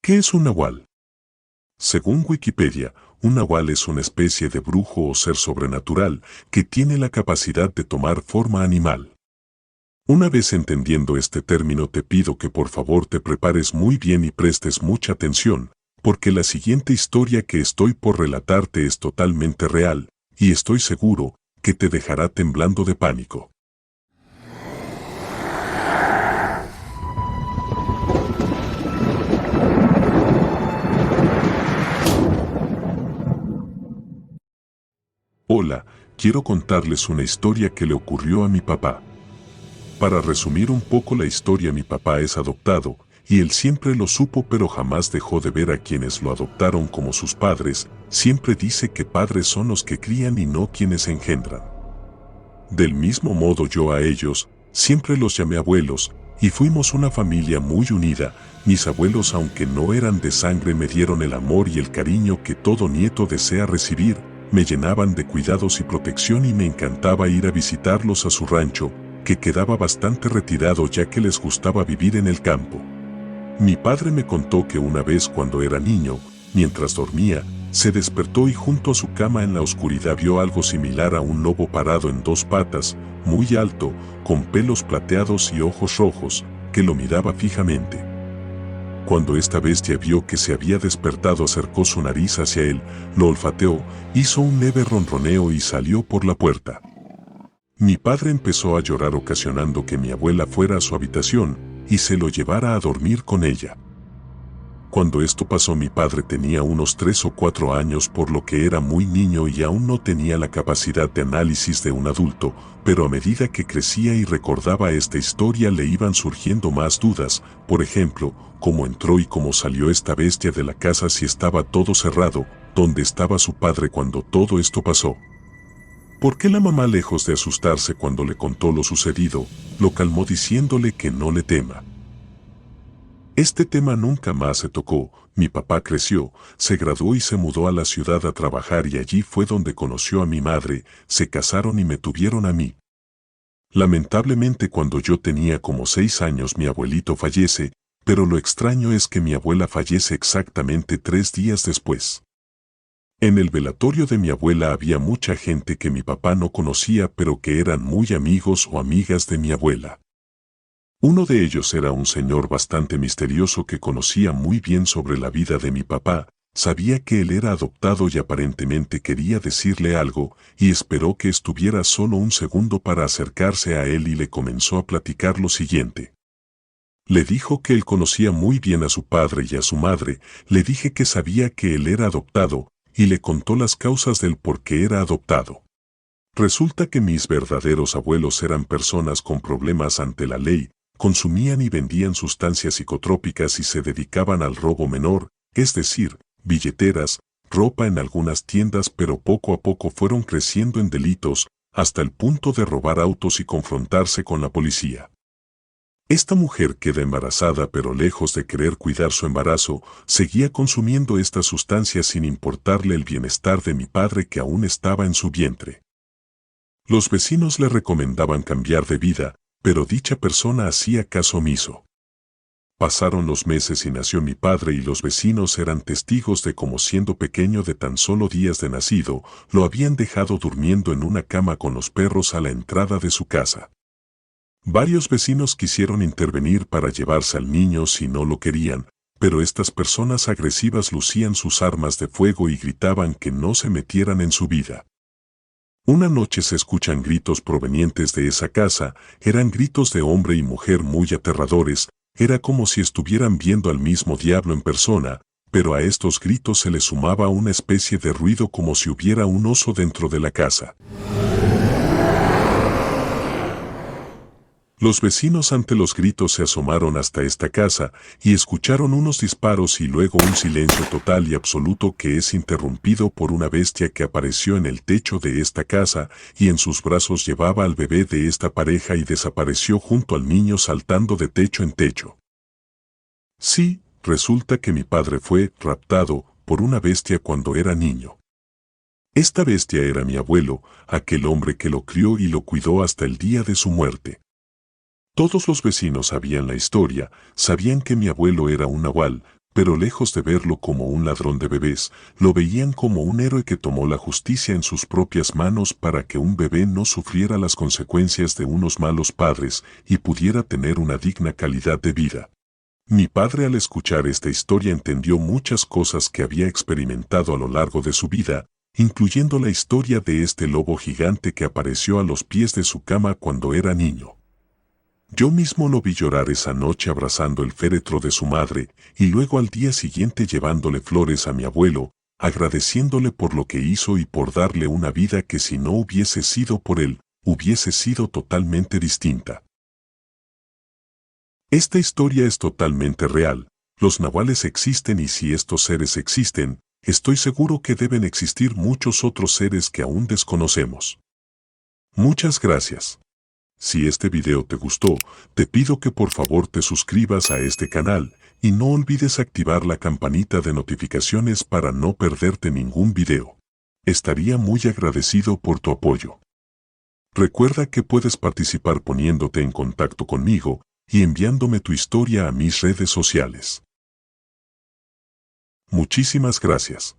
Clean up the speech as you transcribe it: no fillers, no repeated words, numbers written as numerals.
¿Qué es un nahual? Según Wikipedia, un nahual es una especie de brujo o ser sobrenatural que tiene la capacidad de tomar forma animal. Una vez entendiendo este término, te pido que por favor te prepares muy bien y prestes mucha atención, porque la siguiente historia que estoy por relatarte es totalmente real, y estoy seguro que te dejará temblando de pánico. Hola, quiero contarles una historia que le ocurrió a mi papá. Para resumir un poco la historia, mi papá es adoptado, y él siempre lo supo, pero jamás dejó de ver a quienes lo adoptaron como sus padres. Siempre dice que padres son los que crían y no quienes engendran. Del mismo modo, yo a ellos siempre los llamé abuelos, y fuimos una familia muy unida. Mis abuelos, aunque no eran de sangre, me dieron el amor y el cariño que todo nieto desea recibir. Me llenaban de cuidados y protección y me encantaba ir a visitarlos a su rancho, que quedaba bastante retirado ya que les gustaba vivir en el campo. Mi padre me contó que una vez cuando era niño, mientras dormía, se despertó y junto a su cama en la oscuridad vio algo similar a un lobo parado en dos patas, muy alto, con pelos plateados y ojos rojos, que lo miraba fijamente. Cuando esta bestia vio que se había despertado, acercó su nariz hacia él, lo olfateó, hizo un leve ronroneo y salió por la puerta. Mi padre empezó a llorar, ocasionando que mi abuela fuera a su habitación y se lo llevara a dormir con ella. Cuando esto pasó, mi padre tenía unos 3 o 4 años, por lo que era muy niño y aún no tenía la capacidad de análisis de un adulto, pero a medida que crecía y recordaba esta historia le iban surgiendo más dudas. Por ejemplo, cómo entró y cómo salió esta bestia de la casa, si estaba todo cerrado, dónde estaba su padre cuando todo esto pasó. ¿Por qué la mamá, lejos de asustarse cuando le contó lo sucedido, lo calmó diciéndole que no le tema? Este tema nunca más se tocó. Mi papá creció, se graduó y se mudó a la ciudad a trabajar, y allí fue donde conoció a mi madre, se casaron y me tuvieron a mí. Lamentablemente, cuando yo tenía como 6 años, mi abuelito fallece, pero lo extraño es que mi abuela fallece exactamente 3 días después. En el velatorio de mi abuela había mucha gente que mi papá no conocía, pero que eran muy amigos o amigas de mi abuela. Uno de ellos era un señor bastante misterioso que conocía muy bien sobre la vida de mi papá, sabía que él era adoptado y aparentemente quería decirle algo, y esperó que estuviera solo un segundo para acercarse a él y le comenzó a platicar lo siguiente. Le dijo que él conocía muy bien a su padre y a su madre, le dije que sabía que él era adoptado, y le contó las causas del por qué era adoptado. Resulta que mis verdaderos abuelos eran personas con problemas ante la ley, consumían y vendían sustancias psicotrópicas y se dedicaban al robo menor, es decir, billeteras, ropa en algunas tiendas, pero poco a poco fueron creciendo en delitos, hasta el punto de robar autos y confrontarse con la policía. Esta mujer queda embarazada, pero lejos de querer cuidar su embarazo, seguía consumiendo estas sustancias sin importarle el bienestar de mi padre, que aún estaba en su vientre. Los vecinos le recomendaban cambiar de vida, pero dicha persona hacía caso omiso. Pasaron los meses y nació mi padre, y los vecinos eran testigos de cómo, siendo pequeño de tan solo días de nacido, lo habían dejado durmiendo en una cama con los perros a la entrada de su casa. Varios vecinos quisieron intervenir para llevarse al niño si no lo querían, pero estas personas agresivas lucían sus armas de fuego y gritaban que no se metieran en su vida. Una noche se escuchan gritos provenientes de esa casa, eran gritos de hombre y mujer muy aterradores, era como si estuvieran viendo al mismo diablo en persona, pero a estos gritos se le sumaba una especie de ruido como si hubiera un oso dentro de la casa. Los vecinos, ante los gritos, se asomaron hasta esta casa y escucharon unos disparos y luego un silencio total y absoluto, que es interrumpido por una bestia que apareció en el techo de esta casa y en sus brazos llevaba al bebé de esta pareja y desapareció junto al niño, saltando de techo en techo. Sí, resulta que mi padre fue raptado por una bestia cuando era niño. Esta bestia era mi abuelo, aquel hombre que lo crió y lo cuidó hasta el día de su muerte. Todos los vecinos sabían la historia, sabían que mi abuelo era un nahual, pero lejos de verlo como un ladrón de bebés, lo veían como un héroe que tomó la justicia en sus propias manos para que un bebé no sufriera las consecuencias de unos malos padres y pudiera tener una digna calidad de vida. Mi padre, al escuchar esta historia, entendió muchas cosas que había experimentado a lo largo de su vida, incluyendo la historia de este lobo gigante que apareció a los pies de su cama cuando era niño. Yo mismo lo vi llorar esa noche abrazando el féretro de su madre y luego al día siguiente llevándole flores a mi abuelo, agradeciéndole por lo que hizo y por darle una vida que si no hubiese sido por él, hubiese sido totalmente distinta. Esta historia es totalmente real. Los nahuales existen y si estos seres existen, estoy seguro que deben existir muchos otros seres que aún desconocemos. Muchas gracias. Si este video te gustó, te pido que por favor te suscribas a este canal y no olvides activar la campanita de notificaciones para no perderte ningún video. Estaría muy agradecido por tu apoyo. Recuerda que puedes participar poniéndote en contacto conmigo y enviándome tu historia a mis redes sociales. Muchísimas gracias.